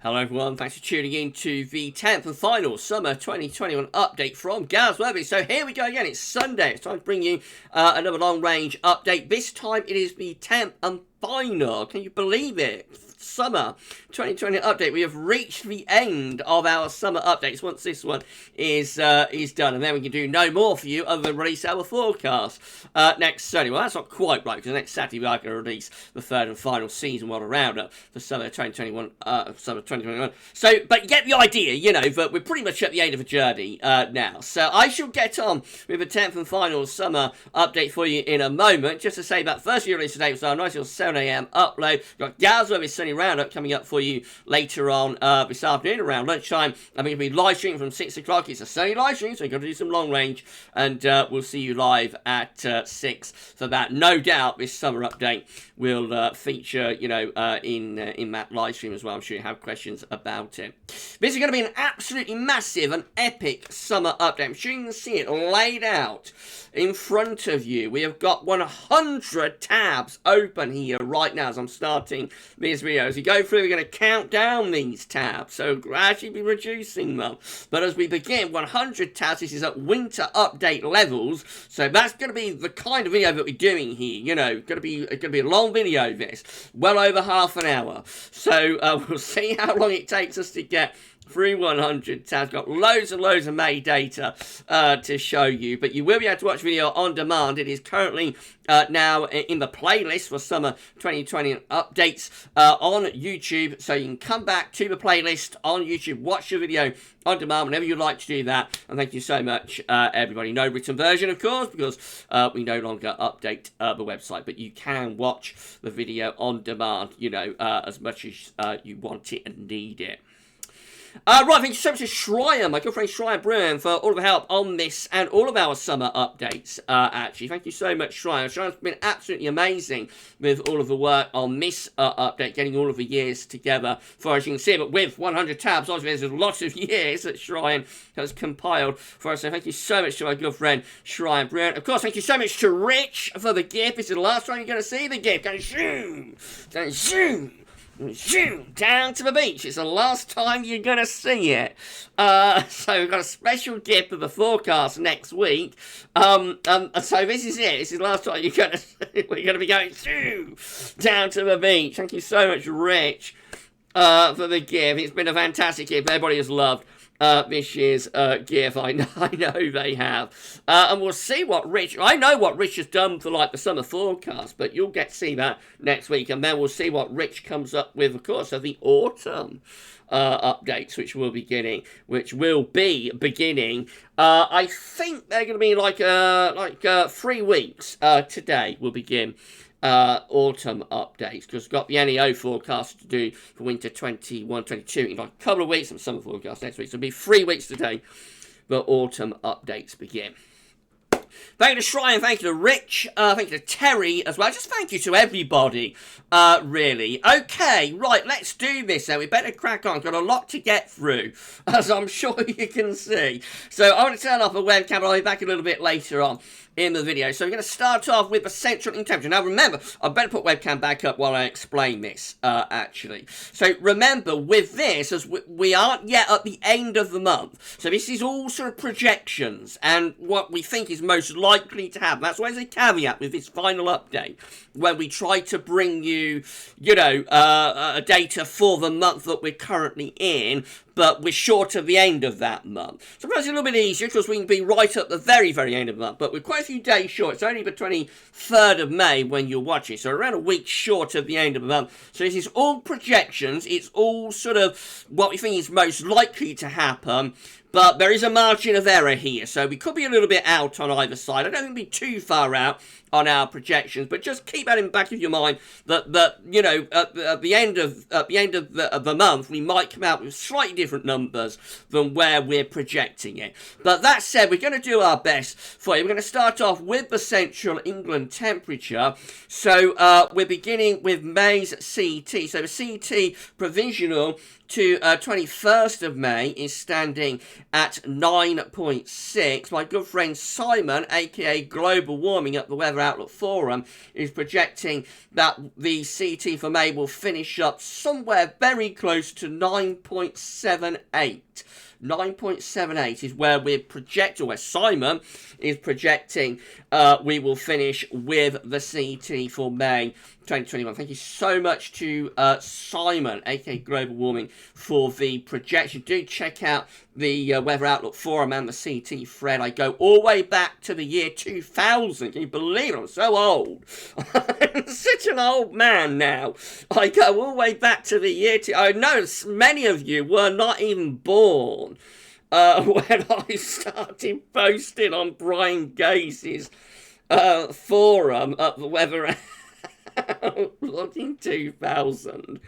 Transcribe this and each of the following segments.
Hello everyone, thanks for tuning in to the 10th and final Summer 2021 update from GavsWeatherVids. So here we go again, it's Sunday, it's time to bring you another long range update. This time it is the 10th and final, can you believe it? Summer 2020 update. We have reached the end of our summer updates once this one is done, and then we can do no more for you other than release our forecast next Sunday. Well, that's not quite right, because next Saturday we are going to release the third and final season one roundup for summer 2021. So, but you get the idea, you know, that we're pretty much at the end of a journey now. So I shall get on with the 10th and final summer update for you in a moment. Just to say that first release today was our nice little 7 a.m. upload. We've got GavsWeatherVids Sunny Roundup coming up for you later on this afternoon around lunchtime. I'm going to be live streaming from 6 o'clock. It's a sunny live stream, so you've got to do some long range, and we'll see you live at 6 for that. No doubt this summer update will feature, you know, in that live stream as well. I'm sure you have questions about it. This is going to be an absolutely massive and epic summer update. I'm sure you can see it laid out in front of you. We have got 100 tabs open here right now as I'm starting this video. As we go through, we're going to count down these tabs, so gradually be reducing them. But as we begin, 100 tabs, this is at winter update levels, so that's going to be the kind of video that we're doing here. You know, going to be a long video, this, well over half an hour. So we'll see how long it takes us to get through 100 tabs. Got loads and loads of May data to show you, but you will be able to watch video on demand. It is currently now in the playlist for summer 2020 updates on YouTube, so you can come back to the playlist on YouTube, watch the video on demand whenever you'd like to do that. And thank you so much, everybody. No written version, of course, because we no longer update the website, but you can watch the video on demand, you know, as much as you want it and need it. Right, thank you so much to Schreier, my good friend Schreier Bruin, for all of the help on this and all of our summer updates, actually. Thank you so much, Schreier. Schreier's been absolutely amazing with all of the work on this update, getting all of the years together for, as you can see, but with 100 tabs, obviously there's a lot of years that Schreier has compiled for us, so thank you so much to my good friend Schreier Bruin. Of course, thank you so much to Rich for the gift. This is the last time you're going to see the gift. Going zoom, going zoom. Zoom down to the beach. It's the last time you're gonna see it. So we've got a special gift of the forecast next week. So this is it. This is the last time we're gonna be going zoom down to the beach. Thank you so much, Rich, for the gift. It's been a fantastic gift. Everybody has loved this year's gift. I know they have. And we'll see what Rich, I know what Rich has done for like the summer forecast, but you'll get to see that next week, and then we'll see what Rich comes up with, of course, of the autumn updates, which will be beginning. I think they're going to be like 3 weeks today will begin autumn updates, because we've got the NEO forecast to do for winter 21-22 in like a couple of weeks, and summer forecast next week, so it'll be 3 weeks today the autumn updates begin. Thank you to Schreier, thank you to Rich, thank you to Terry as well. Just thank you to everybody, really. Okay, right, let's do this then. We better crack on. Got a lot to get through, as I'm sure you can see. So I want to turn off the webcam, but I'll be back a little bit later on in the video. So we're going to start off with the central ink temperature. Now remember, I better put webcam back up while I explain this, actually. So remember, with this, as we aren't yet at the end of the month, so this is all sort of projections and what we think is most likely to happen. That's why there's a caveat with this final update, when we try to bring you, you know, data for the month that we're currently in, but we're short of the end of that month. Sometimes it's a little bit easier because we can be right at the very, very end of the month, but we're quite a few days short. It's only the 23rd of May when you're watching, so around a week short of the end of the month. So this is all projections. It's all sort of what we think is most likely to happen, but there is a margin of error here, so we could be a little bit out on either side. I don't think we'll be too far out on our projections, but just keep that in the back of your mind that you know, at the end of the month, we might come out with slightly different numbers than where we're projecting it. But that said, we're going to do our best for you. We're going to start off with the central England temperature. So we're beginning with May's CET. So the CET provisional to 21st of May is standing at 9.6. My good friend Simon, aka Global Warming at the Weather Outlook Forum, is projecting that the CET for May will finish up somewhere very close to 9.78. 9.78 is where we're projecting, where Simon is projecting we will finish with the CET for May 2021. Thank you so much to Simon, aka Global Warming, for the projection. Do check out the Weather Outlook Forum and the CET thread. I go all the way back to the year 2000. Can you believe it? I'm so old. I'm such an old man now. I go all the way back to the year... I know many of you were not even born when I started posting on Brian Gaze's forum at the Weather Outlook in 2000.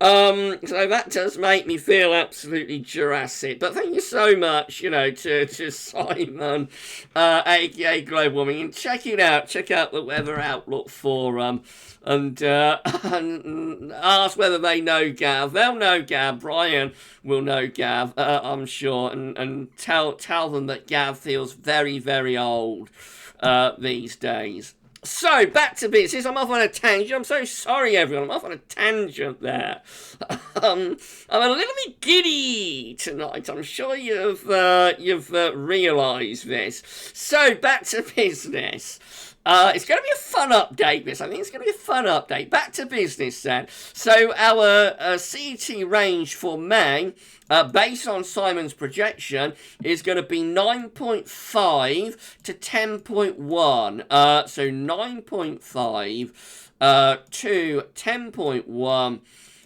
So that does make me feel absolutely Jurassic. But thank you so much, to Simon, aka Global Warming, and check it out. Check out the Weather Outlook Forum, and ask whether they know Gav. They'll know Gav. Brian will know Gav, I'm sure, and tell them that Gav feels very, very old these days. So, back to business. I'm off on a tangent. I'm so sorry, everyone. I'm off on a tangent there. I'm a little bit giddy tonight. I'm sure you've realised this. So, back to business. It's going to be a fun update, this. I think it's going to be a fun update. Back to business, then. So, our CET range for May, based on Simon's projection, is going to be 9.5 to 10.1. So, 9.5 to 10.1.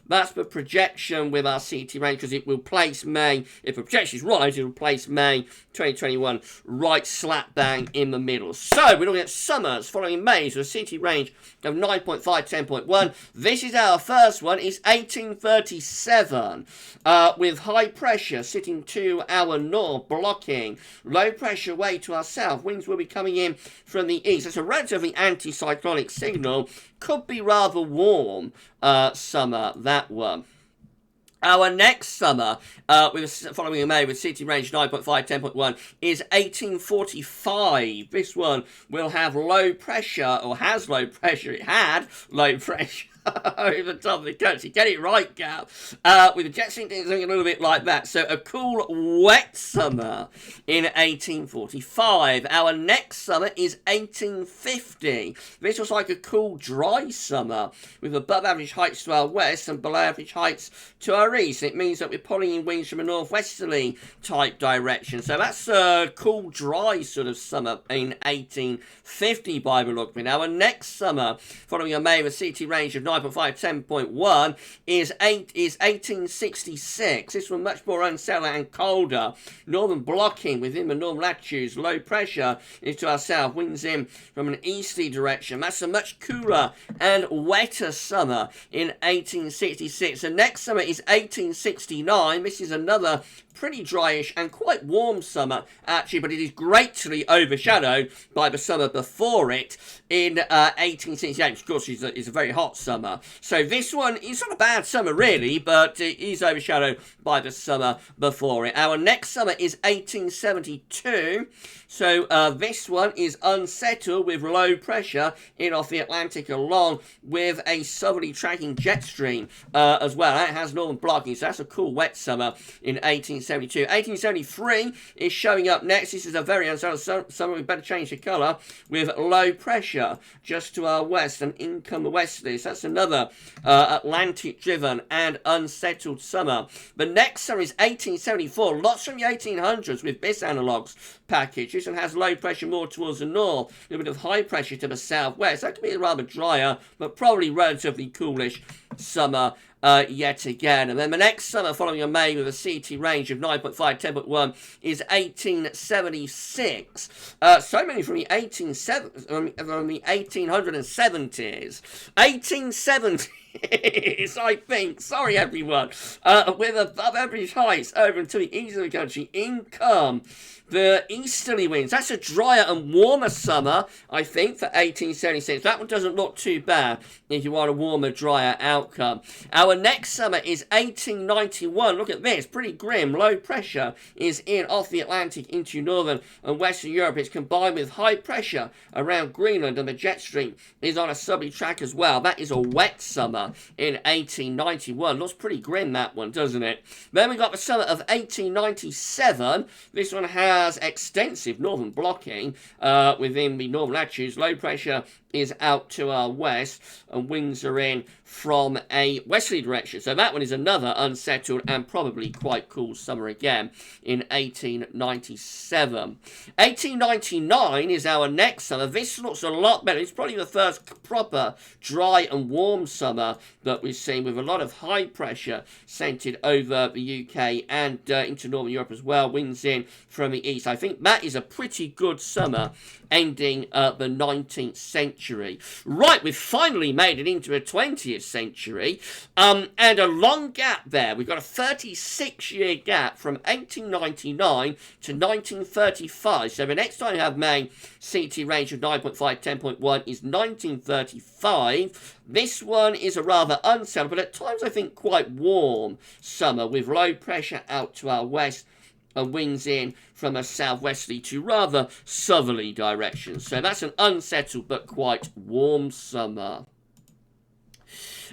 That's the projection with our CET range, because it will place May, if the projection is right, it will place May 2021 right slap bang in the middle. So, we're looking at summers following May, so a CET range of 9.5 to 10.1. This is our first one, it's 1837, with high pressure sitting to our north, blocking low pressure way to our south. Winds will be coming in from the east. It's a relatively anticyclonic signal. Could be rather warm summer, that one. Our next summer, following in May with CET range 9.5, 10.1, is 1845. This one will have low pressure, or has low pressure. It had low pressure over the top of the country. Get it right, Gav. With the jet stream doing a little bit like that. So a cool, wet summer in 1845. Our next summer is 1850. This was like a cool, dry summer with above average heights to our west and below average heights to our east. It means that we're pulling in winds from a northwesterly type direction. So that's a cool, dry sort of summer in 1850 by the look of it. Our next summer, following a May with CET range of 9.5, 10.1, is 1866. This one much more unsettled and colder. Northern blocking within the northern latitudes. Low pressure is to our south. Winds in from an easterly direction. That's a much cooler and wetter summer in 1866. The next summer is 1869. This is another pretty dryish and quite warm summer, actually, but it is greatly overshadowed by the summer before it in 1868, which of course is a very hot summer. So this one is not a bad summer, really, but it is overshadowed by the summer before it. Our next summer is 1872. So this one is unsettled with low pressure in off the Atlantic, along with a southerly tracking jet stream as well. That has northern blocking, so that's a cool wet summer in 1872. 1873 is showing up next. This is a very unsettled summer. We better change the colour, with low pressure just to our west and income westerlies. That's another Atlantic-driven and unsettled summer. The next summer is 1874. Lots from the 1800s with this analogues package. This one has low pressure more towards the north, a little bit of high pressure to the southwest. That could be a rather drier, but probably relatively coolish summer yet again. And then the next summer, following a May with a CET range of 9.5, 10.1, is 1876. So many from the 1870s. 1870s. is, I think. Sorry, everyone. With above average heights over and to the east of the country, in come the easterly winds. That's a drier and warmer summer, I think, for 1876. That one doesn't look too bad if you want a warmer, drier outcome. Our next summer is 1891. Look at this. Pretty grim. Low pressure is in off the Atlantic into northern and western Europe. It's combined with high pressure around Greenland, and the jet stream is on a southerly track as well. That is a wet summer in 1891. Looks pretty grim, that one, doesn't it? Then we got the summer of 1897. This one has extensive northern blocking within the northern latitudes. Low pressure is out to our west, and winds are in from a westerly direction. So that one is another unsettled and probably quite cool summer again in 1897. 1899 is our next summer. This looks a lot better. It's probably the first proper dry and warm summer that we've seen, with a lot of high pressure centered over the UK and into northern Europe as well. Winds in from the east. I think that is a pretty good summer ending the 19th century. Right, we've finally made it into the 20th century, and a long gap there. We've got a 36-year gap from 1899 to 1935. So the next time you have May CET range of 9.5, 10.1 is 1935. This one is a rather unsettled, but at times I think quite warm summer, with low pressure out to our west and winds in from a southwesterly to rather southerly direction. So that's an unsettled but quite warm summer.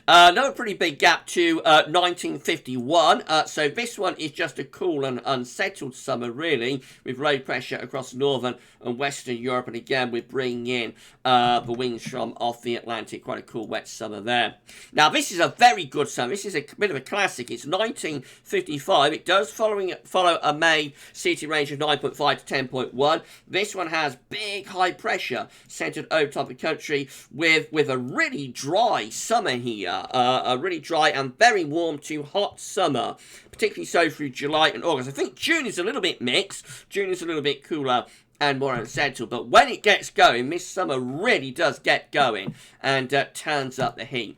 Another pretty big gap to 1951. So this one is just a cool and unsettled summer, really, with low pressure across northern and western Europe. And again, we're bringing in the winds from off the Atlantic. Quite a cool wet summer there. Now, this is a very good summer. This is a bit of a classic. It's 1955. It does follow a May CET range of 9.5 to 10.1. This one has big high pressure centered over top of the country with a really dry summer here. A really dry and very warm to hot summer, particularly so through July and August. I think June is a little bit mixed. June is a little bit cooler and more unsettled, but when it gets going, this summer really does get going and turns up the heat.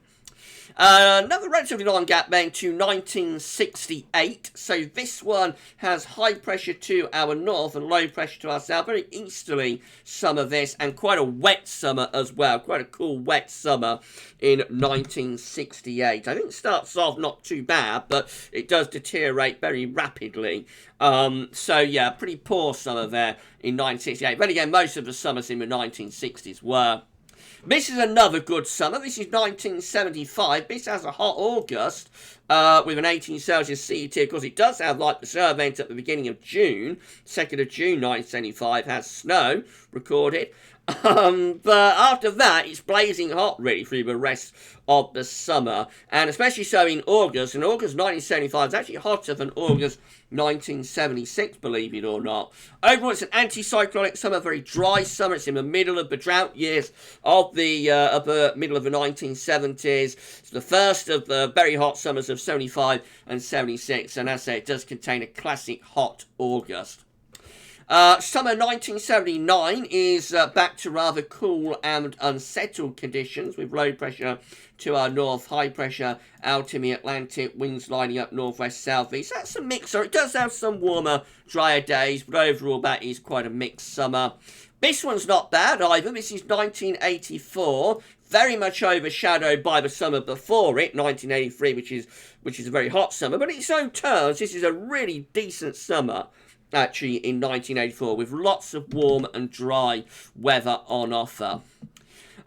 Another relatively long gap then to 1968. So this one has high pressure to our north and low pressure to our south. Very easterly summer this, and quite a wet summer as well. Quite a cool wet summer in 1968. I think it starts off not too bad, but it does deteriorate very rapidly. So yeah, pretty poor summer there in 1968. But again, most of the summers in the 1960s were. This is another good summer. This is 1975. This has a hot August with an 18 Celsius CET. Of course, it does have, like the snow event at the beginning of June. 2nd of June 1975 has snow recorded. But after that, it's blazing hot, really, through the rest of the summer. And especially so in August. And August 1975 is actually hotter than August 1976, believe it or not. Overall, it's an anticyclonic summer, very dry summer. It's in the middle of the drought years of the middle of the 1970s. It's the first of the very hot summers of 75 and 76. And as I say, it does contain a classic hot August. Summer 1979 is back to rather cool and unsettled conditions, with low pressure to our north, high pressure out in the Atlantic, winds lining up northwest, southeast. That's a mixer. It does have some warmer, drier days, but overall that is quite a mixed summer. This one's not bad either. This is 1984, very much overshadowed by the summer before it, 1983, which is a very hot summer. But in its own terms, this is a really decent summer, actually, in 1984, with lots of warm and dry weather on offer.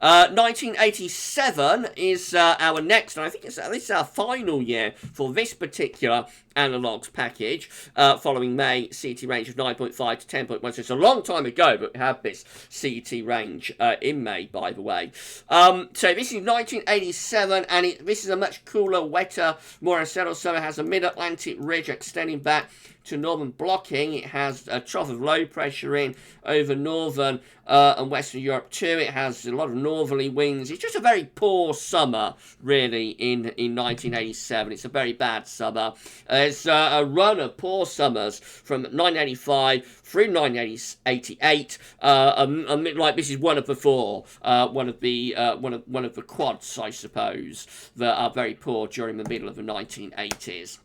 1987 is our next, and I think this is our final year for this particular analogues package, following May CET range of 9.5 to 10.1. So it's a long time ago, but we have this CET range in May, by the way. So this is 1987, and this is a much cooler, wetter, more unsettled summer. It has a mid-Atlantic ridge extending back to northern blocking. It has a trough of low pressure in over northern and western Europe too. It has a lot of northerly winds. It's just a very poor summer, really, in 1987. It's a very bad summer. It's a run of poor summers from 1985 through 1988. Like this is one of the four, one of the quads, I suppose, that are very poor during the middle of the 1980s.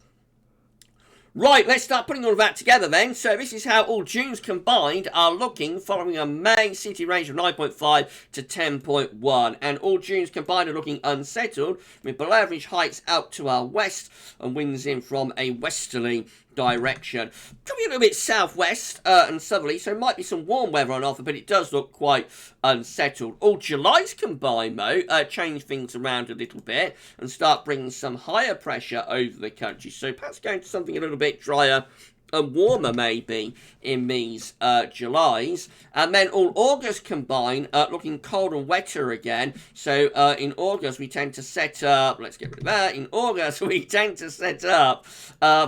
Right, let's start putting all of that together then. So this is how all Junes combined are looking following a May CET range of 9.5 to 10.1. And all Junes combined are looking unsettled, with below average heights out to our west and winds in from a westerly direction. Could be a little bit southwest and southerly, so might be some warm weather on offer, but it does look quite unsettled. All July's combined, though, change things around a little bit and start bringing some higher pressure over the country. So perhaps going to something a little bit drier and warmer maybe in these Julys. And then all August combined, looking cold and wetter again. So in August we tend to set up, let's get rid of that, in August we tend to set up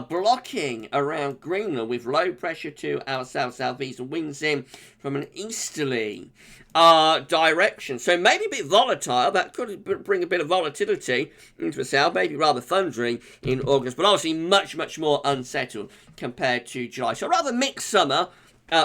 blocking around Greenland with low pressure to our south-southeast and winds in from an easterly direction. So maybe a bit volatile. That could bring a bit of volatility into the south, maybe rather thundering in August, but obviously much, much more unsettled compared to July. So rather mixed summer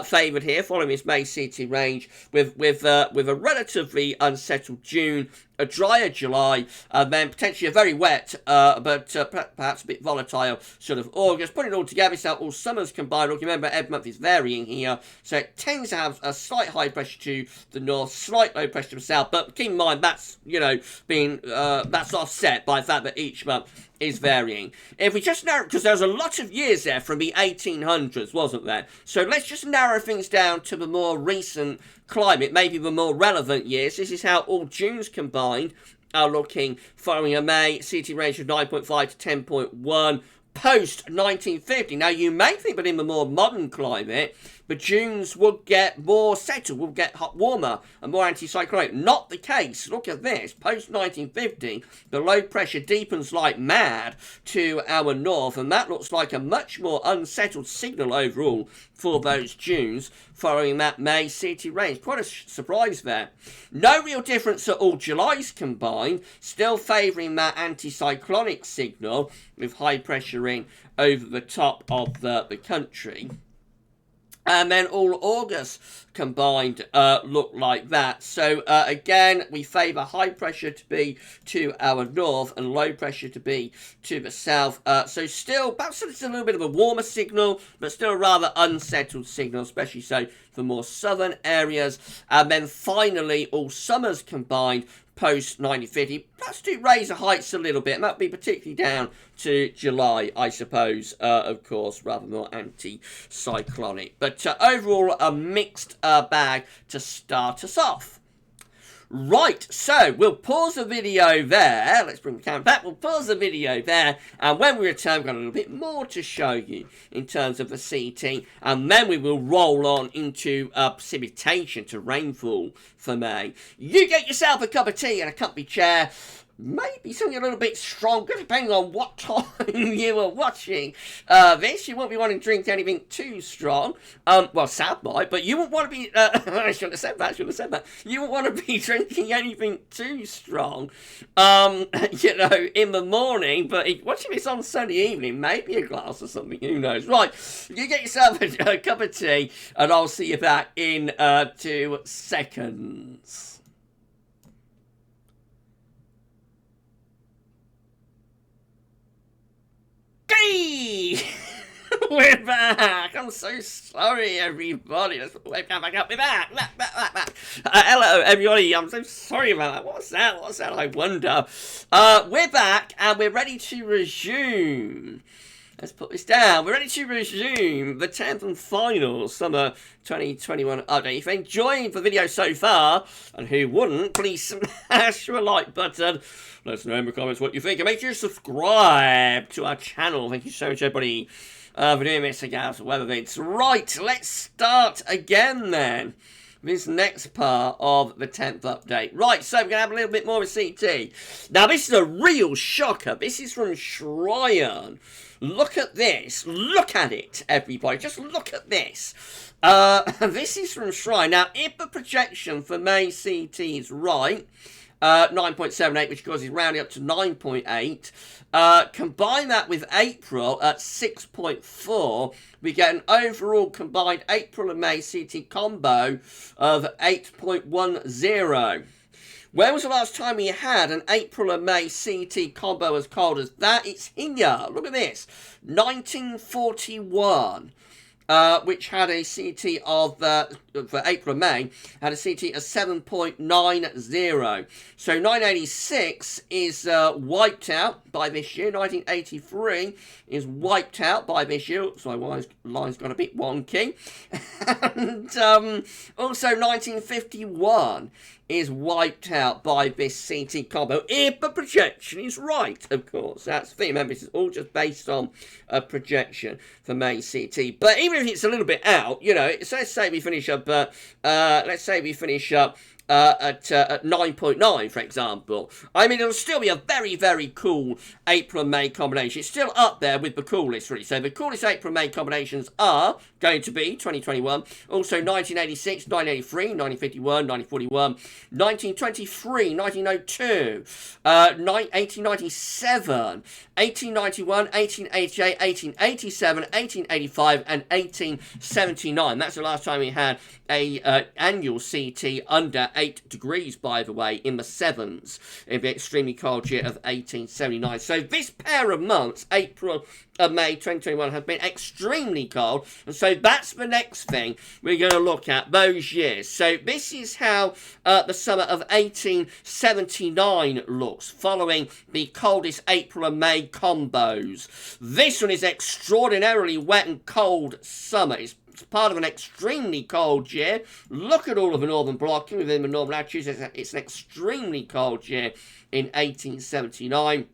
favoured here, following this May CET range, with a relatively unsettled June, a drier July, and then potentially a very wet, but perhaps a bit volatile sort of August. Putting it all together, it's how all summers combined. Look, remember, every month is varying here, so it tends to have a slight high pressure to the north, slight low pressure to the south, but keep in mind that's, that's offset by the fact that each month is varying. If we just narrow, because there's a lot of years there from the 1800s, wasn't there? So let's just narrow things down to the more recent climate, maybe the more relevant years. This is how all Junes combined are looking following a May CET range of 9.5 to 10.1 post 1950. Now you may think that in the more modern climate, the Junes would get more settled, would get hot, warmer and more anticyclonic. Not the case. Look at this. Post 1950, the low pressure deepens like mad to our north, and that looks like a much more unsettled signal overall for those Junes following that May CET range. Quite a surprise there. No real difference at all Julys combined, still favouring that anticyclonic signal with high pressure in over the top of the country. And then all August combined look like that. So again, we favour high pressure to be to our north and low pressure to be to the south. So still, perhaps it's a little bit of a warmer signal, but still a rather unsettled signal, especially so for more southern areas. And then finally, all summers combined post 1950, perhaps to raise the heights a little bit, and that would be particularly down to July, I suppose, of course, rather more anti-cyclonic. But overall, a mixed bag to start us off. Right, so we'll pause the video there. Let's bring the camera back. We'll pause the video there, and when we return, we've got a little bit more to show you in terms of the CET, and then we will roll on into precipitation to rainfall for May. You get yourself a cup of tea and a comfy chair. Maybe something a little bit stronger, depending on what time you were watching this. You won't be wanting to drink anything too strong. Well, Sam might, but you won't want to be... I shouldn't have said that. You won't want to be drinking anything too strong, in the morning. But if watching this on Sunday evening, maybe a glass or something, who knows. Right, you get yourself a cup of tea, and I'll see you back in 2 seconds. Hey! We're back! I'm so sorry, everybody. Let's put the webcam back up. We're back! Hello, everybody. I'm so sorry about that. What's that? I wonder. We're back, and we're ready to resume. Let's put this down. We're ready to resume the 10th and final Summer 2021 update. If you're enjoying the video so far, and who wouldn't, please smash the like button. Let us know in the comments what you think. And make sure you subscribe to our channel. Thank you so much, everybody, for doing this, GavsWeatherVids. Right, let's start again then. this next part of the 10th update. Right, so we're going to have a little bit more of CET. Now, this is a real shocker. This is from Shryan. Look at this. Look at it, everybody. Just look at this. This is from Shryan. Now, if the projection for May CET is right, 9.78, which of course is rounding up to 9.8. Combine that with April at 6.4, we get an overall combined April and May CET combo of 8.10. When was the last time we had an April and May CET combo as cold as that? It's here. Look at this. 1941. Which had a CET of, for April and May, had a CET of 7.90. So 986 is wiped out by this year. 1983 is wiped out by this year. So my line's got a bit wonky. And also 1951 is wiped out by this CET combo. If the projection is right, of course. That's the thing. Remember, this is all just based on a projection for May CET. But even if it's a little bit out, you know, so let's say we finish up, at 9.9, for example. I mean, it'll still be a very, very cool April and May combination. It's still up there with the coolest, really. So the coolest April and May combinations are going to be 2021, also 1986, 1983, 1951, 1941, 1923, 1902, 1897, 1891, 1888, 1887, 1885, and 1879. That's the last time we had a annual CET under 8 degrees, by the way, in the 7s in the extremely cold year of 1879. So this pair of months, April and May 2021, have been extremely cold, and so that's the next thing we're going to look at, those years. So this is how the summer of 1879 looks, following the coldest April and May combos. This one is extraordinarily wet and cold summer. It's part of an extremely cold year. Look at all of the northern blocking within the northern latitudes. It's an extremely cold year in 1879.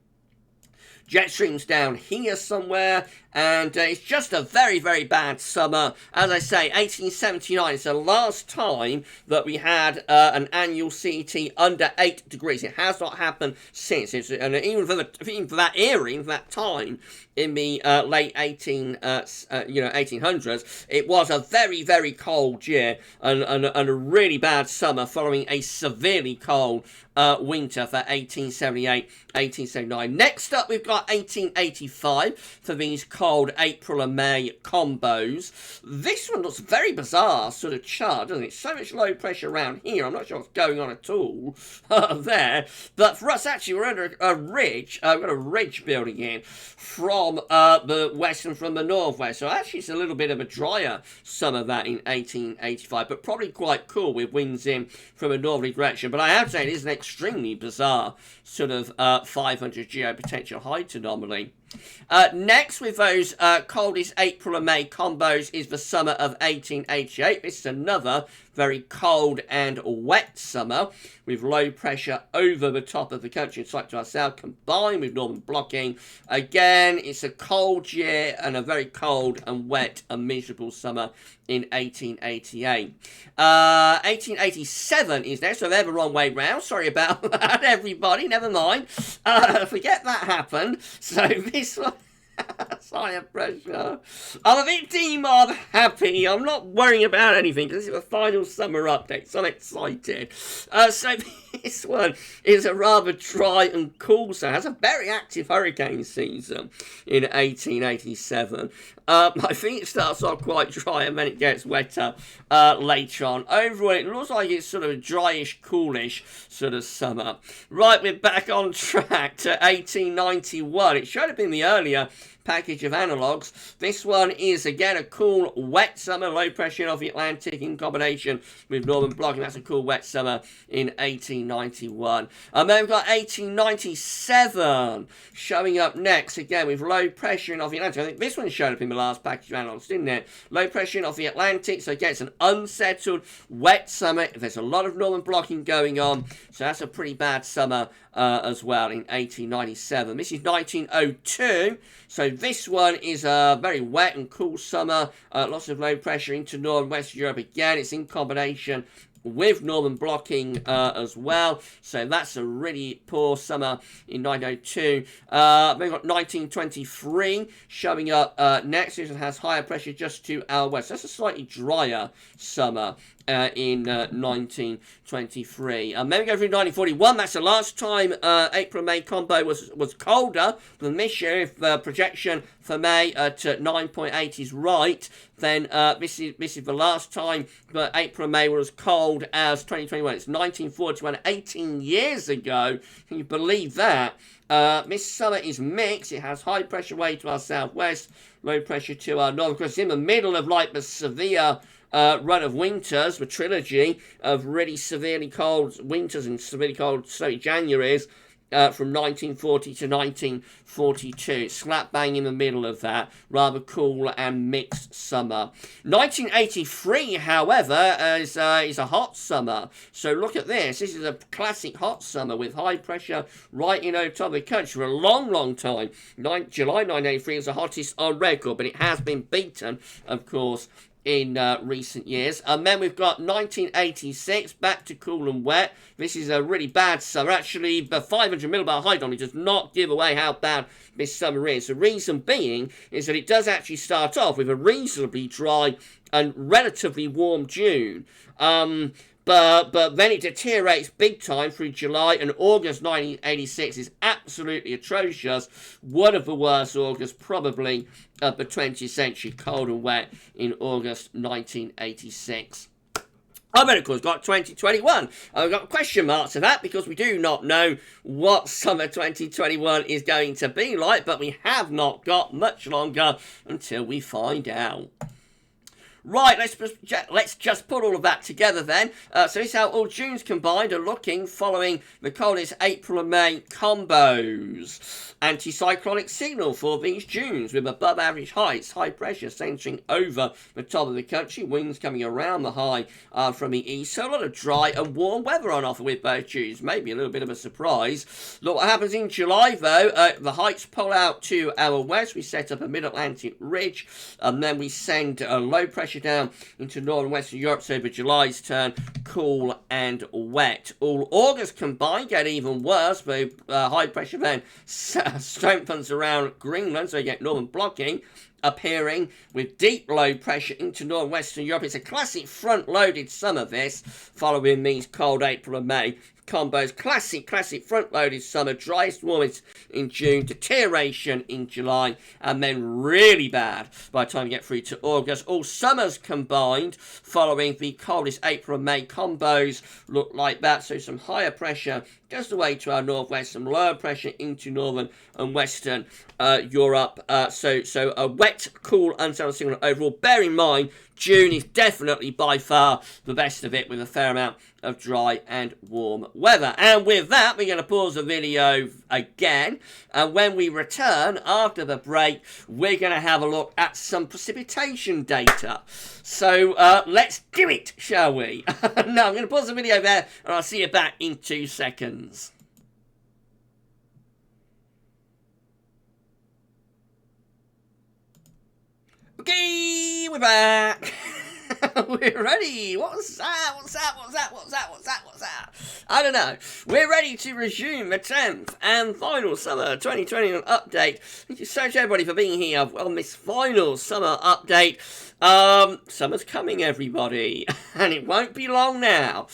Jet stream's down here somewhere, and it's just a very, very bad summer. As I say, 1879 is the last time that we had an annual CET under 8 degrees. It has not happened since. And even for that era, even for that time, in the late 1800s, it was a very, very cold year and a really bad summer following a severely cold winter for 1878, 1879. Next up, we've got 1885 for these cold April and May combos. This one looks very bizarre, sort of chart, doesn't it? So much low pressure around here. I'm not sure what's going on at all there. But for us, actually, we're under a ridge. We've got a ridge building in from the west and from the northwest. So actually, it's a little bit of a drier summer that in 1885, but probably quite cool with winds in from a northerly direction. But I have to say, it is an extremely bizarre sort of 500 geopotential height anomaly. Next, with those coldest April and May combos, is the summer of 1888. This is another very cold and wet summer with low pressure over the top of the country and slightly to our south, combined with northern blocking. Again, it's a cold year and a very cold and wet and miserable summer in 1888. 1887 is next, so they're the wrong way round. Sorry about that, everybody. Never mind. Forget that happened. So this one, higher pressure. I'm a bit demob happy. I'm not worrying about anything because this is the final summer update, so I'm excited. So this one is a rather dry and cool summer. It has a very active hurricane season in 1887. I think it starts off quite dry and then it gets wetter later on. Overall, it looks like it's sort of a dryish, coolish sort of summer. Right, we're back on track to 1891. It should have been the earlier package of analogues. This one is again a cool wet summer, low pressure off the Atlantic in combination with northern blocking. That's a cool wet summer in 1891. And then we've got 1897 showing up next, again with low pressure in off the Atlantic. I think this one showed up in the last package of analogues, didn't it? Low pressure in off the Atlantic, so again it's an unsettled wet summer. There's a lot of northern blocking going on, so that's a pretty bad summer as well in 1897. This is 1902, so this This one is a very wet and cool summer. Lots of low pressure into North and West Europe again. It's in combination with northern blocking as well. So that's a really poor summer in 1902. We've got 1923 showing up next. This has higher pressure just to our west. That's a slightly drier summer in 1923. Then we go through 1941. That's the last time April-May combo was colder than this year. If projection for May at 9.8 is right, then this is the last time that April-May was as cold as 2021. It's 1941, 18 years ago. Can you believe that? This summer is mixed. It has high pressure way to our southwest, low pressure to our north. Of course, in the middle of like the severe run of winters, the trilogy of really severely cold winters and severely cold snowy Januaries from 1940 to 1942. It's slap bang in the middle of that rather cool and mixed summer. 1983, however, is a hot summer. So look at this. This is a classic hot summer with high pressure right in over top of the country for a long, long time. July 1983 is the hottest on record, but it has been beaten, of course, in recent years. And then we've got 1986, back to cool and wet. This is a really bad summer. Actually, the 500 millibar high only does not give away how bad this summer is. The reason being is that it does actually start off with a reasonably dry and relatively warm June. But then it deteriorates big time through July, and August 1986 is absolutely atrocious. One of the worst Augusts probably of the 20th century, cold and wet in August 1986. And then, of course, got 2021. I've got question marks to that because we do not know what summer 2021 is going to be like, but we have not got much longer until we find out. Right, let's just put all of that together then. So this is how all Junes combined are looking following the coldest April and May combos. Anticyclonic signal for these Junes with above average heights, high pressure centering over the top of the country, winds coming around the high from the east. So a lot of dry and warm weather on offer with both Junes. Maybe a little bit of a surprise. Look what happens in July though. The heights pull out to our west. We set up a mid-Atlantic ridge and then we send a low pressure down into northern western Europe, so for July's turn cool and wet. All August combined get even worse, but high pressure then strengthens around Greenland, so you get northern blocking appearing with deep low pressure into northwestern Europe. It's a classic front-loaded summer this, following these cold April and May combos. Classic front-loaded summer, driest, warmest in June, deterioration in July, and then really bad by the time you get through to August. All summers combined following the coldest April and May combos look like that. So some higher pressure just away to our northwest, some lower pressure into northern and western Europe. So a wet, cool, unsettled signal overall. Bear in mind, June is definitely by far the best of it with a fair amount of dry and warm weather. And with that, we're going to pause the video again. And when we return after the break, we're going to have a look at some precipitation data. So let's do it, shall we? Now, I'm going to pause the video there and I'll see you back in 2 seconds. Okay, we're back. We're ready. What's that? I don't know. We're ready to resume the 10th and final summer 2021 update. Thank you so much, everybody, for being here on this final summer update. Summer's coming, everybody, and it won't be long now.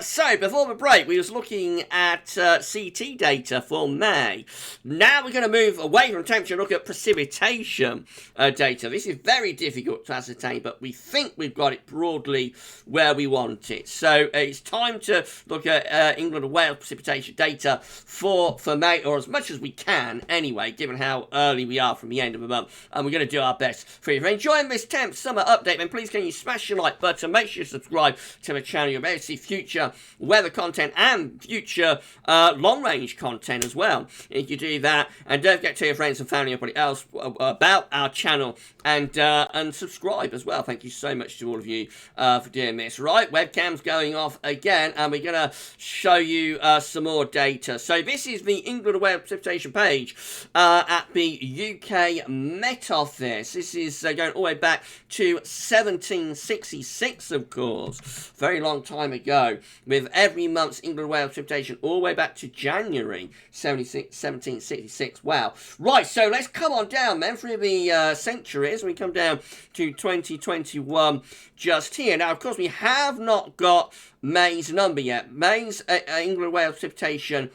So before the break, we was looking at CET data for May. Now we're going to move away from temperature and look at precipitation data. This is very difficult to ascertain, but we think we've got it broadly where we want it. So it's time to look at England and Wales precipitation data for May, or as much as we can anyway, given how early we are from the end of the month. And we're going to do our best for you. If you're enjoying this 10th summer update, then please can you smash your like button, make sure you subscribe to the channel. You'll be able to see future weather content and future long-range content as well if you do that. And don't forget to tell your friends and family and everybody else about our channel and subscribe as well. Thank you so much to all of you for doing this. Right, webcam's going off again, and we're going to show you some more data. So this is the England and Wales precipitation page at the UK Met Office. This is going all the way back to 1766, of course. Very long time ago, with every month's England and Wales precipitation all the way back to January 1766. Wow. Right, so let's come on down then through the centuries. We come down to 2021 just here. Now, of course, we have not got May's number yet. May's England and Wales precipitation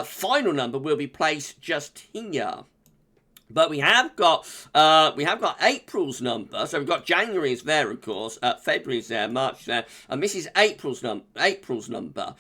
final number will be placed just here. But we have got April's number. So we've got January's there, of course. February's there, March there, and this is April's number,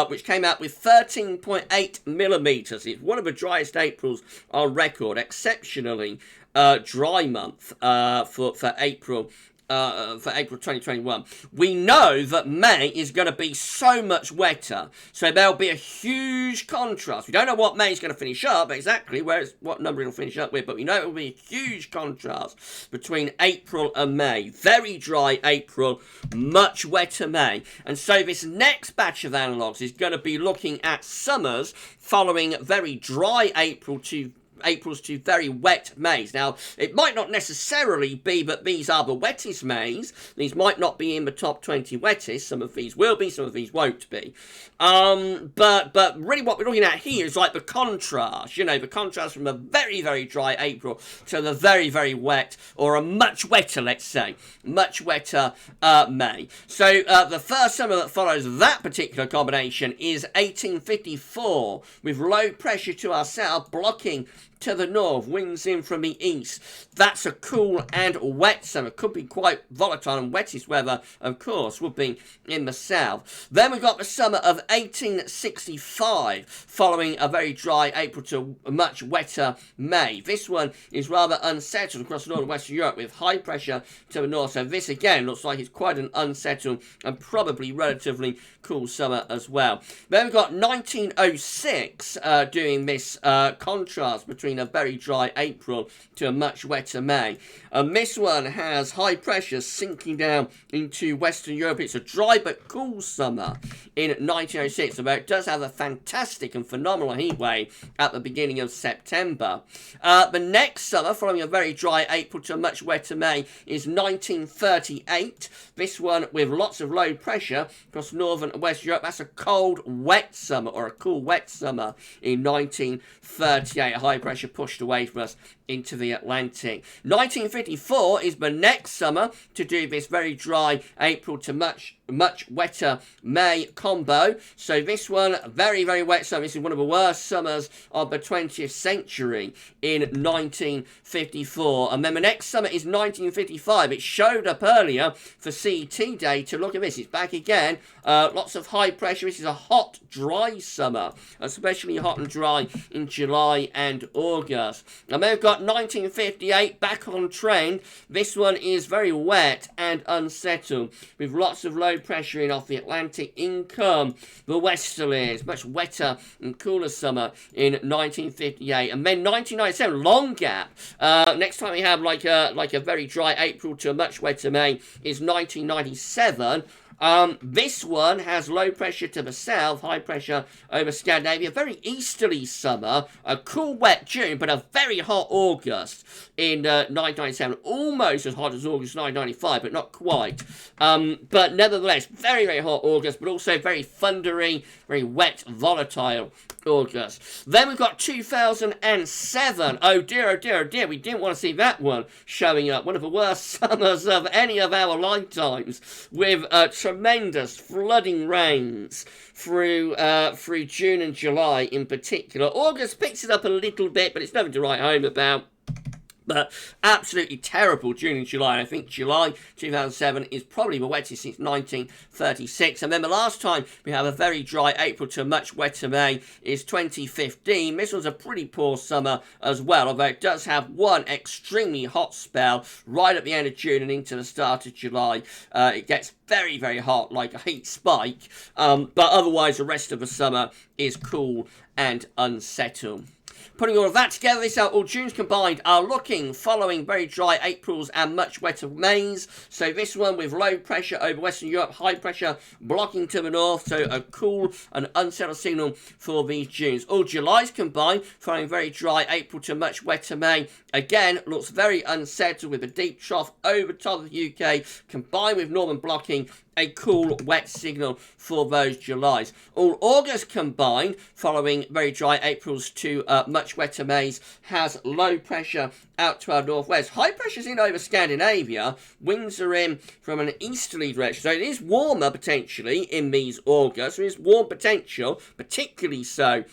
which came out with 13.8 millimeters. It's one of the driest Aprils on record. Exceptionally dry month for April. For April 2021. We know that May is going to be so much wetter, so there'll be a huge contrast. We don't know what May's going to finish up exactly, what number it'll finish up with, but we know it will be a huge contrast between April and May. Very dry April, much wetter May. And so this next batch of analogues is going to be looking at summers following very dry April's to very wet Mays. Now, it might not necessarily be that these are the wettest Mays. These might not be in the top 20 wettest. Some of these will be, some of these won't be. But really what we're looking at here is like the contrast, the contrast from a very, very dry April to the very, very wet, or a much wetter, let's say, much wetter May. So the first summer that follows that particular combination is 1854, with low pressure to our south blocking to the north, winds in from the east. That's a cool and wet summer. Could be quite volatile, and wettest weather, of course, would be in the south. Then we've got the summer of 1865, following a very dry April to a much wetter May. This one is rather unsettled across northern Western Europe, with high pressure to the north. So this again looks like it's quite an unsettled and probably relatively cool summer as well. Then we've got 1906 doing this contrast between a very dry April to a much wetter May. And this one has high pressure sinking down into Western Europe. It's a dry but cool summer in 1906, although it does have a fantastic and phenomenal heat wave at the beginning of September. The next summer, following a very dry April to a much wetter May, is 1938. This one with lots of low pressure across northern and West Europe. That's a cold, wet summer, or a cool, wet summer in 1938. A high pressure pushed away from us into the Atlantic. 1954 is the next summer to do this very dry April to much wetter May combo. So this one, very, very wet summer. This is one of the worst summers of the 20th century in 1954. And then the next summer is 1955. It showed up earlier for CET data. Look at this. It's back again. Lots of high pressure. This is a hot, dry summer, especially hot and dry in July and August. And then we've got 1958 back on trend. This one is very wet and unsettled, with lots of low pressure in off the Atlantic. In come the westerlies, much wetter and cooler summer in 1958. And then 1997, long gap. Next time we have like a very dry April to a much wetter May is 1997. This one has low pressure to the south, high pressure over Scandinavia. Very easterly summer, a cool, wet June, but a very hot August in 1997. Almost as hot as August 1995, but not quite. But nevertheless, very, very hot August, but also very thundery, very wet, volatile August. Then we've got 2007. Oh dear, oh dear, oh dear. We didn't want to see that one showing up. One of the worst summers of any of our lifetimes, with tremendous flooding rains through June and July in particular. August picks it up a little bit, but it's nothing to write home about. But absolutely terrible June and July. I think July 2007 is probably the wettest since 1936. And then the last time we have a very dry April to a much wetter May is 2015. This was a pretty poor summer as well, although it does have one extremely hot spell right at the end of June and into the start of July. It gets very, very hot, like a heat spike. But otherwise, the rest of the summer is cool and unsettled. Putting all of that together, this all Junes combined are looking following very dry Aprils and much wetter Mays. So this one with low pressure over Western Europe, high pressure blocking to the north, so a cool and unsettled signal for these Junes. All Julys combined following very dry April to much wetter May. Again, looks very unsettled with a deep trough over top of the UK combined with northern blocking, a cool, wet signal for those Julys. All August combined, following very dry Aprils to much wetter Mays, has low pressure out to our northwest. High pressure's in over Scandinavia. Winds are in from an easterly direction. So it is warmer, potentially, in these August. There is warm potential, particularly so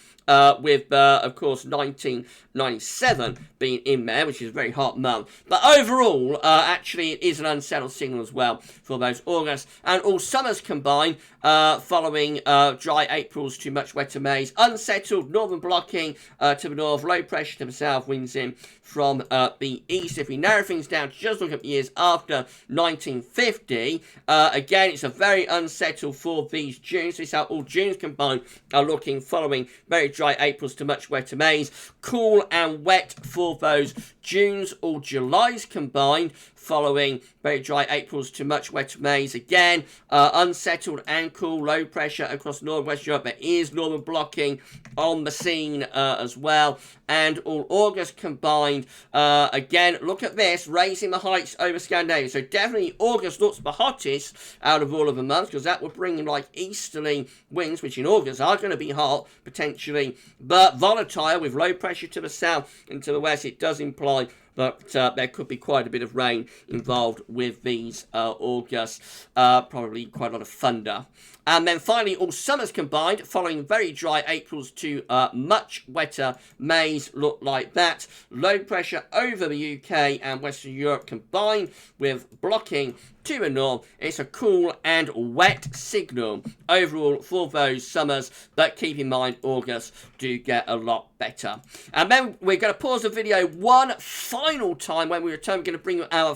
with, of course, 1997 being in there, which is a very hot month. But overall, actually, it is an unsettled signal as well for those August. And all summers combined, following dry Aprils to much wetter Mays. Unsettled, northern blocking to the north, low pressure to the south, winds in from the east. If we narrow things down to just look at the years after 1950, again, it's a very unsettled for these Junes. This is how all Junes combined are looking following very dry Aprils to much wetter Mays. Cool and wet for those Junes. All Julys combined following very dry Aprils to much wetter Mays. Again, unsettled and cool, low pressure across northwest Europe. There is northern blocking on the scene as well. And all August combined, again, look at this, raising the heights over Scandinavia. So definitely August looks the hottest out of all of the months, because that will bring in like easterly winds, which in August are going to be hot, potentially, but volatile with low pressure to the south and to the west. It does imply but there could be quite a bit of rain involved with these August. Probably quite a lot of thunder. And then finally, all summers combined, following very dry Aprils to much wetter Mays, look like that. Low pressure over the UK and Western Europe combined with blocking to the north. It's a cool and wet signal overall for those summers, but keep in mind August do get a lot better. And then we're going to pause the video one final time. When we return, we're going to bring you our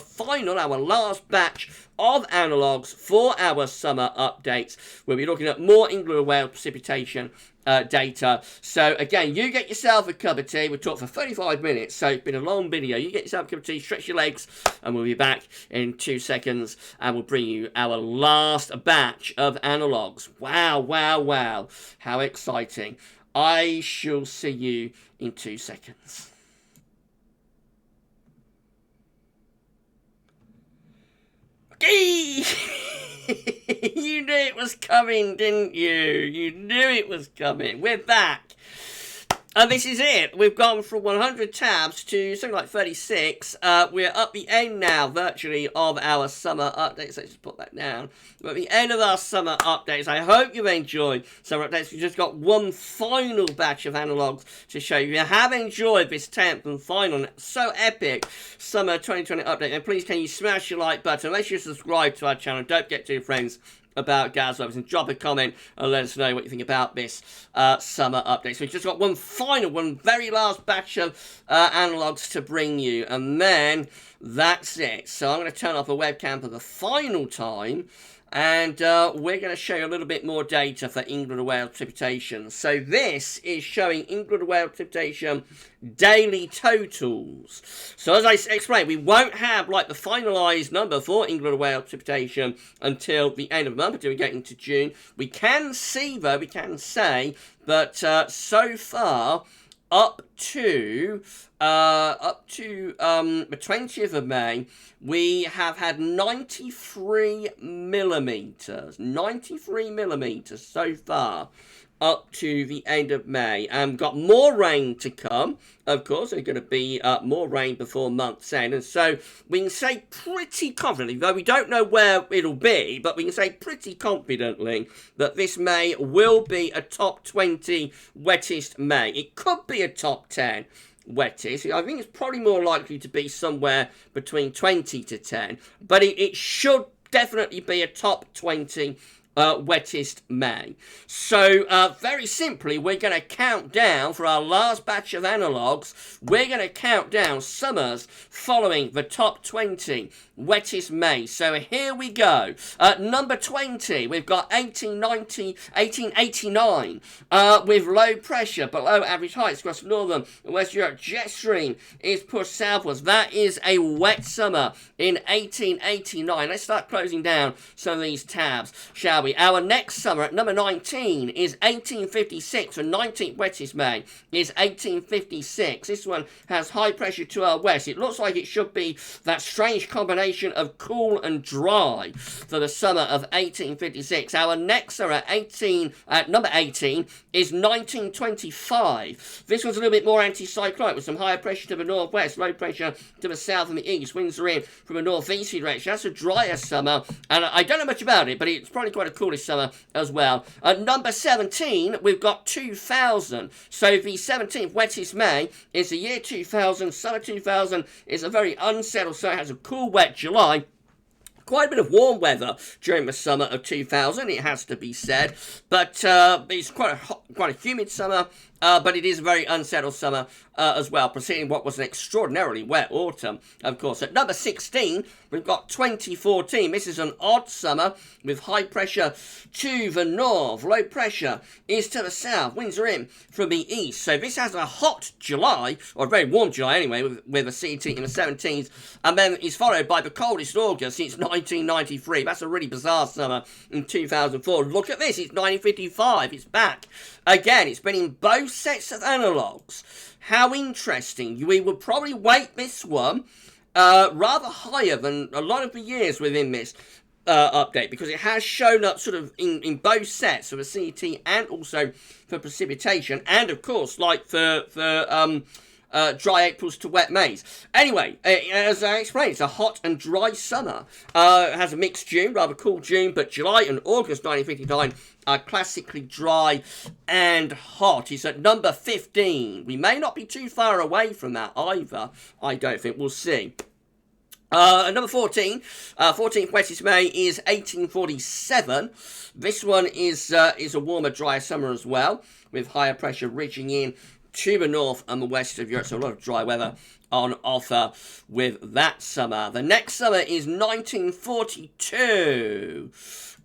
last batch of analogues for our summer updates. We'll be looking at more England and Wales precipitation data. So again, you get yourself a cup of tea. We'll talk for 35 minutes, so it's been a long video. You get yourself a cup of tea, stretch your legs, and we'll be back in 2 seconds, and we'll bring you our last batch of analogues. Wow, wow, wow. How exciting. I shall see you in 2 seconds. Okay. You knew it was coming, didn't you? You knew it was coming. We're back. And this is it. We've gone from 100 tabs to something like 36. We're at the end now, virtually, of our summer updates. Let's just put that down. We're at the end of our summer updates. I hope you've enjoyed summer updates. We've just got one final batch of analogues to show you. If you have enjoyed this 10th and final, so epic summer 2020 update, then please can you smash your like button. Unless you're subscribed to our channel, don't forget to your friends about GavsWeatherVids and drop a comment and let us know what you think about this summer update. So we've just got one very last batch of analogues to bring you, and then that's it. So I'm going to turn off the webcam for the final time, and we're going to show you a little bit more data for England and Wales precipitation. So this is showing England and Wales precipitation daily totals. So as I explained, we won't have like the finalised number for England and Wales precipitation until the end of the month, until we get into June. We can see, though, we can say that so far, up to the 20th of May, we have had 93 millimetres. 93 millimetres so far up to the end of May. And got more rain to come. Of course, there's going to be more rain before month's end. And so we can say pretty confidently, though we don't know where it'll be, but we can say pretty confidently that this May will be a top 20 wettest May. It could be a top 10 wettest. I think it's probably more likely to be somewhere between 20 to 10, but it should definitely be a top 20 wettest May. So very simply, we're going to count down for our last batch of analogues. We're going to count down summers following the top 20 wettest May. So here we go. At number 20, we've got 1889 with low pressure below average heights across northern and west Europe. Jet stream is pushed southwards. That is a wet summer in 1889. Let's start closing down some of these tabs, shall we? Our next summer at number 19 is 1856. The 19th wettest May is 1856. This one has high pressure to our west. It looks like it should be that strange combination of cool and dry for the summer of 1856. Our next summer at number 18 is 1925. This one's a little bit more anticyclonic with some higher pressure to the northwest, low pressure to the south and the east. Winds are in from a northeasterly direction. That's a drier summer, and I don't know much about it, but it's probably quite a coolish summer as well. At number 17, we've got 2000. So the 17th wettest May is the year 2000. Summer 2000 is a very unsettled summer. It has a cool, wet July. Quite a bit of warm weather during the summer of 2000, it has to be said. But it's quite a humid summer, but it is a very unsettled summer as well, preceding what was an extraordinarily wet autumn, of course. At number 16, we've got 2014. This is an odd summer with high pressure to the north. Low pressure is to the south. Winds are in from the east. So this has a hot July, or a very warm July anyway, with a CET in the 17s, and then is followed by the coldest August since 1993. That's a really bizarre summer in 2004. Look at this. It's 1955. It's back again. It's been in both sets of analogues. How interesting. We would probably weight this one rather higher than a lot of the years within this update, because it has shown up sort of in both sets of a CET and also for precipitation, and of course like for dry Aprils to wet Mays. Anyway, as I explained, it's a hot and dry summer. It has a mixed June, rather cool June, but July and August 1959 are classically dry and hot. It's at number 15. We may not be too far away from that either, I don't think. We'll see. Number 14, 14th wettest May is 1847. This one is a warmer, drier summer as well, with higher pressure reaching in to the north and the west of Europe, so a lot of dry weather on offer with that summer. The next summer is 1942.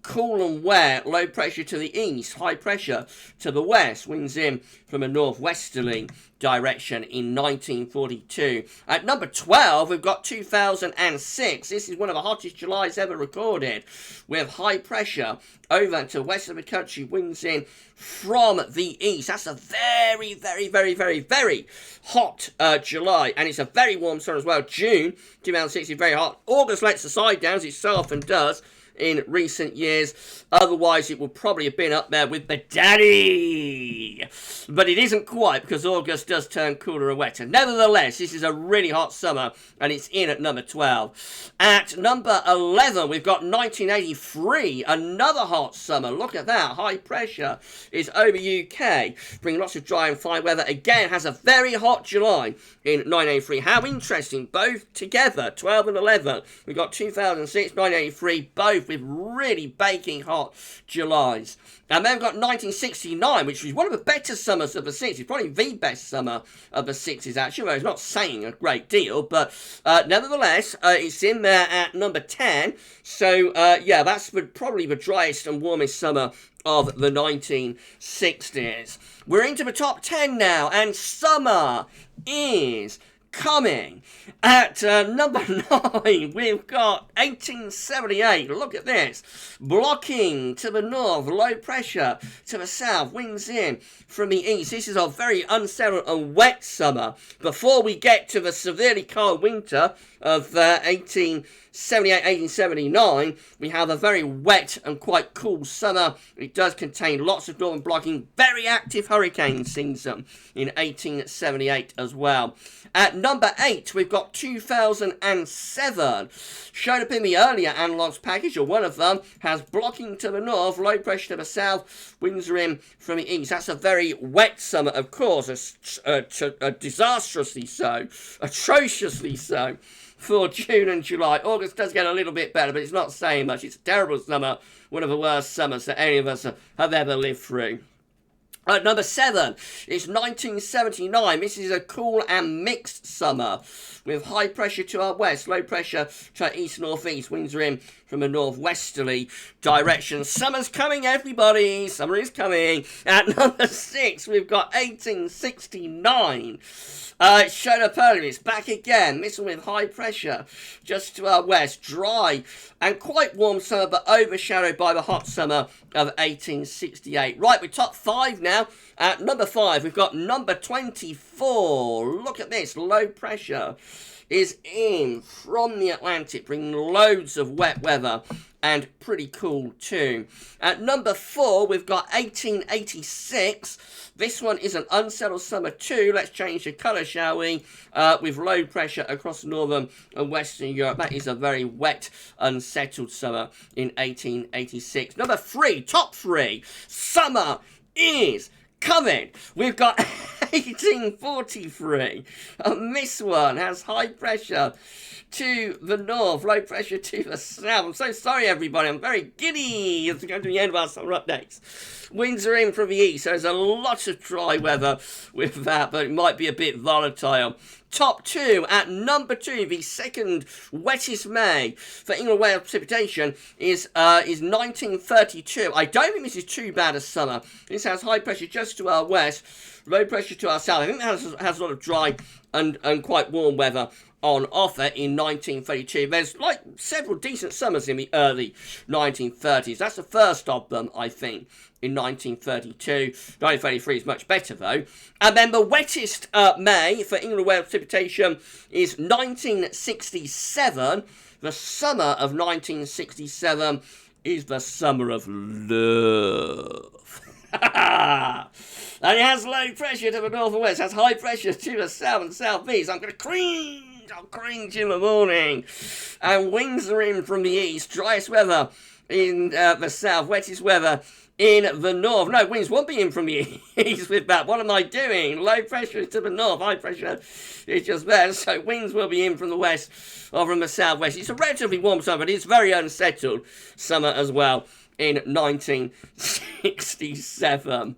Cool and wet, low pressure to the east, high pressure to the west, winds in from a northwesterly direction in 1942. At number 12, we've got 2006. This is one of the hottest Julys ever recorded, with high pressure over to the west of the country, winds in from the east. That's a very, very, very, very, very hot July, and it's a very warm summer as well. June 2006 is very hot. August lets the side down, as it so often does in recent years. Otherwise, it would probably have been up there with the daddy. But it isn't quite, because August does turn cooler and wetter. Nevertheless, this is a really hot summer, and it's in at number 12. At number 11, we've got 1983, another hot summer. Look at that. High pressure is over UK, bringing lots of dry and fine weather. Again, has a very hot July in 1983. How interesting, both together, 12 and 11. We've got 2006, 1983, both with really baking hot Julys. And then we've got 1969, which was one of the better summers of the 60s, probably the best summer of the 60s, actually. Well, it's not saying a great deal, but nevertheless, it's in there at number 10. So, yeah, that's probably the driest and warmest summer of the 1960s. We're into the top 10 now, and summer is coming. At number 9, we've got 1878. Look at this. Blocking to the north, low pressure to the south, winds in from the east. This is a very unsettled and wet summer before we get to the severely cold winter of 1879. We have a very wet and quite cool summer. It does contain lots of northern blocking, very active hurricane season in 1878 as well. At Number 8, we've got 2007. Showed up in the earlier analogues package, or one of them, has blocking to the north, low pressure to the south, winds are in from the east. That's a very wet summer, of course, disastrously so, atrociously so, for June and July. August does get a little bit better, but it's not saying much. It's a terrible summer, one of the worst summers that any of us have ever lived through. Number 7 is 1979. This is a cool and mixed summer with high pressure to our west, low pressure to our east-northeast. Winds are in from a northwesterly direction. Summer's coming, everybody. Summer is coming. At number 6, we've got 1869. It showed up earlier. It's back again. This one with high pressure just to our west. Dry and quite warm summer, but overshadowed by the hot summer of 1868. Right, we're top 5 now. At number 5, we've got number 24. Look at this. Low pressure is in from the Atlantic, bringing loads of wet weather and pretty cool too. At number 4, we've got 1886. This one is an unsettled summer too. Let's change the colour, shall we? With low pressure across northern and western Europe. That is a very wet, unsettled summer in 1886. Number 3, top 3. Summer is coming. We've got 1843. And this one has high pressure to the north, low pressure to the south. I'm so sorry, everybody. I'm very giddy as we go to the end of our summer updates. Winds are in from the east, so there's a lot of dry weather with that, but it might be a bit volatile. Top 2, at number 2, the second wettest May for England Wales precipitation is 1932. I don't think this is too bad a summer. This has high pressure just to our west, low pressure to our south. I think that has a lot of dry and quite warm weather on offer in 1932. There's like several decent summers in the early 1930s. That's the first of them, I think, in 1932. 1933 is much better, though. And then the wettest May for England Wales precipitation is 1967. The summer of 1967 is the summer of love. And it has low pressure to the north and west, has high pressure to the south and southeast. I'm going to cringe. I'll cringe in the morning. And winds are in from the east. Driest weather in the south. Wettest weather in the north. No, winds won't be in from the east with that. What am I doing? Low pressure to the north. High pressure is just there. So winds will be in from the west or from the southwest. It's a relatively warm summer, but it's very unsettled summer as well in 1967.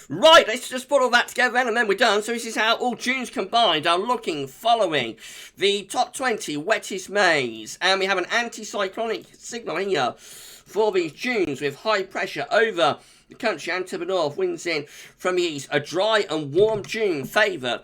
Right, let's just put all that together and then we're done. So this is how all Junes combined are looking following the top 20 wettest Mays. And we have an anticyclonic signal here for these Junes with high pressure over the country and to the north. Winds in from the east. A dry and warm June favoured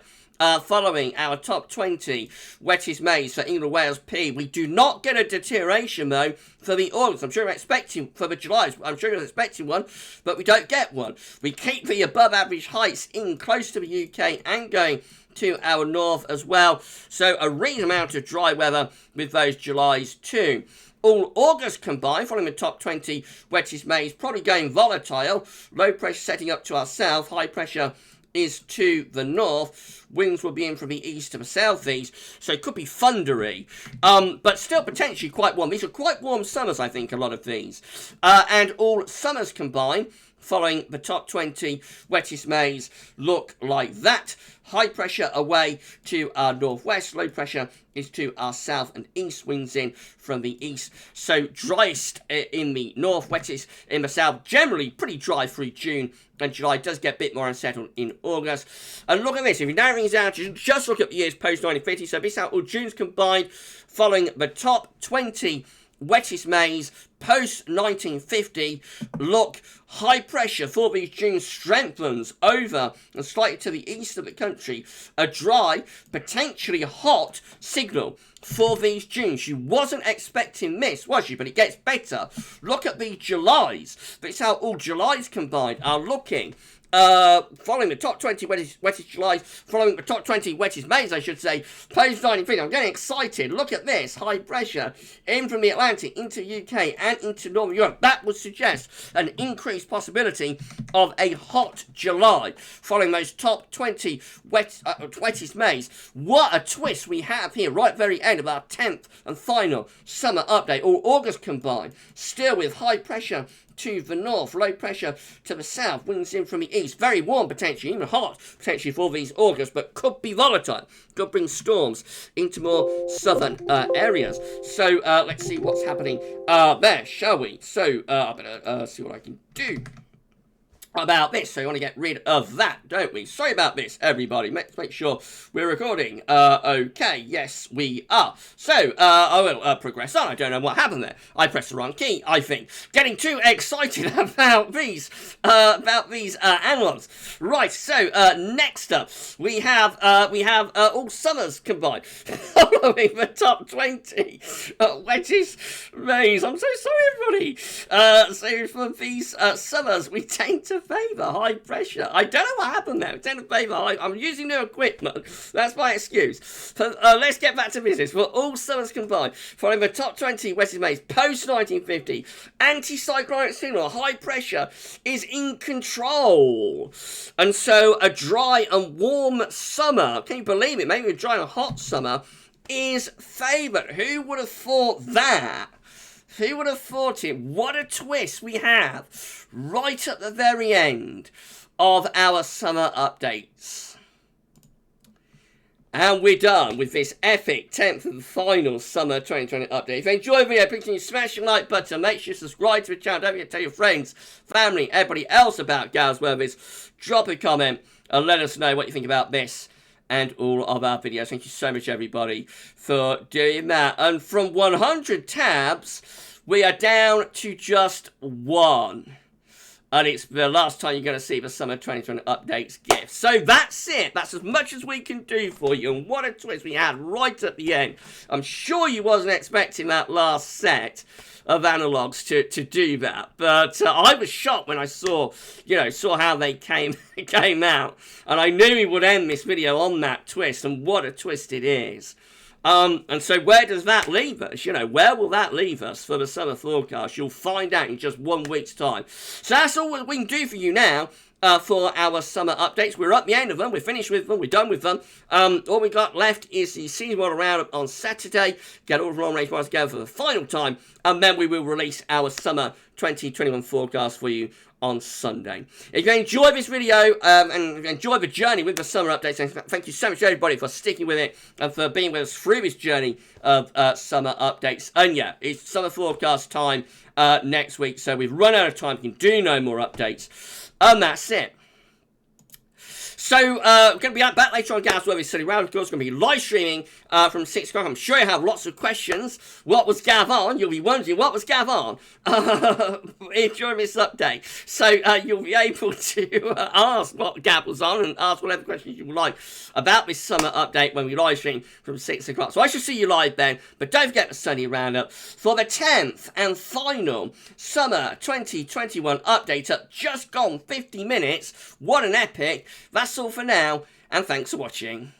following our top 20 wettest Mays for England, Wales, P. We do not get a deterioration, though, for the August. I'm sure you're expecting, for the July, I'm sure you're expecting one, but we don't get one. We keep the above average heights in close to the UK and going to our north as well. So a reasonable amount of dry weather with those Julys too. All August combined, following the top 20 wettest Mays, probably going volatile. Low pressure setting up to our south, high pressure is to the north. Winds will be in from the east to the southeast, so it could be thundery, but still potentially quite warm. These are quite warm summers, I think, a lot of these. And all summers combined, following the top 20 wettest Mays, look like that. High pressure away to our northwest, low pressure is to our south and east, winds in from the east. So driest in the north, wettest in the south, generally pretty dry through June, and July does get a bit more unsettled in August. And look at this, if you narrow things down, just look at the years post-1950, so this is how all Junes combined, following the top 20 wettest Mays post-1950. Look, high pressure for these Junes strengthens over and slightly to the east of the country. A dry, potentially hot signal for these Junes. She wasn't expecting this, was she? But it gets better. Look at the Julys. That's how all Julys combined are looking. following the top 20 wettest Julys, following the top 20 wettest Mays, I should say, post 1950. I'm getting excited. Look at this. High pressure in from the Atlantic into UK and into Northern Europe. That would suggest an increased possibility of a hot July following those top 20 wettest Mays. What a twist we have here right at the very end of our 10th and final summer update. All August combined, still with high pressure to the north, low pressure to the south, winds in from the east, very warm potentially, even hot potentially for these August, but could be volatile, could bring storms into more southern areas. So let's see what's happening there, shall we? So I better see what I can do about this. So you want to get rid of that, don't we? Sorry about this, everybody. Let's make sure we're recording. Okay, yes, we are. So, I will progress on. I don't know what happened there. I pressed the wrong key, I think. Getting too excited about these analogs. Right, so, next up, we have all summers combined. Following the top 20 wettest Mays. I'm so sorry, everybody. So, for these summers, we tend to favour high pressure. I don't know what happened there. I tend to favour high. I'm using new equipment. That's my excuse. But, let's get back to business. For all summers combined, following the top 20 wettest Mays post 1950, anticyclonic signal, high pressure is in control. And so a dry and warm summer, can you believe it? Maybe a dry and hot summer is favoured. Who would have thought that? Who would have thought it? What a twist we have right at the very end of our summer updates. And we're done with this epic 10th and final summer 2020 update. If you enjoyed the video, please can you smash the like button, make sure you subscribe to the channel, don't forget to tell your friends, family, everybody else about GavsWeatherVids. Drop a comment and let us know what you think about this and all of our videos. Thank you so much, everybody, for doing that. And from 100 tabs, we are down to just one. And it's the last time you're going to see the Summer 2020 Updates gift. So that's it. That's as much as we can do for you. And what a twist we had right at the end. I'm sure you wasn't expecting that last set of analogs to do that. But I was shocked when I saw how they came out. And I knew we would end this video on that twist. And what a twist it is. And so where does that leave us? Where will that leave us for the summer forecast? You'll find out in just 1 week's time. So that's all we can do for you now for our summer updates. We're at the end of them. We're finished with them. We're done with them. All we got left is the season model roundup on Saturday. Get all the long-range ones together for the final time. And then we will release our summer 2021 forecast for you on Sunday. If you enjoyed this video and enjoyed the journey with the summer updates, and thank you so much everybody for sticking with it and for being with us through this journey of summer updates. And yeah, it's summer forecast time next week, so we've run out of time. We can do no more updates. And that's it. So, we're going to be back later on GavsWeatherVids Study Round. Of course, we're going to be live streaming from 6 o'clock. I'm sure you have lots of questions. What was Gav on? You'll be wondering, what was Gav on during this update? So, you'll be able to ask what Gav was on and ask whatever questions you would like about this summer update when we live stream from 6 o'clock. So, I shall see you live then. But don't forget the Study Roundup for the 10th and final summer 2021 update at just gone 50 minutes. What an epic. That's all for now, and thanks for watching.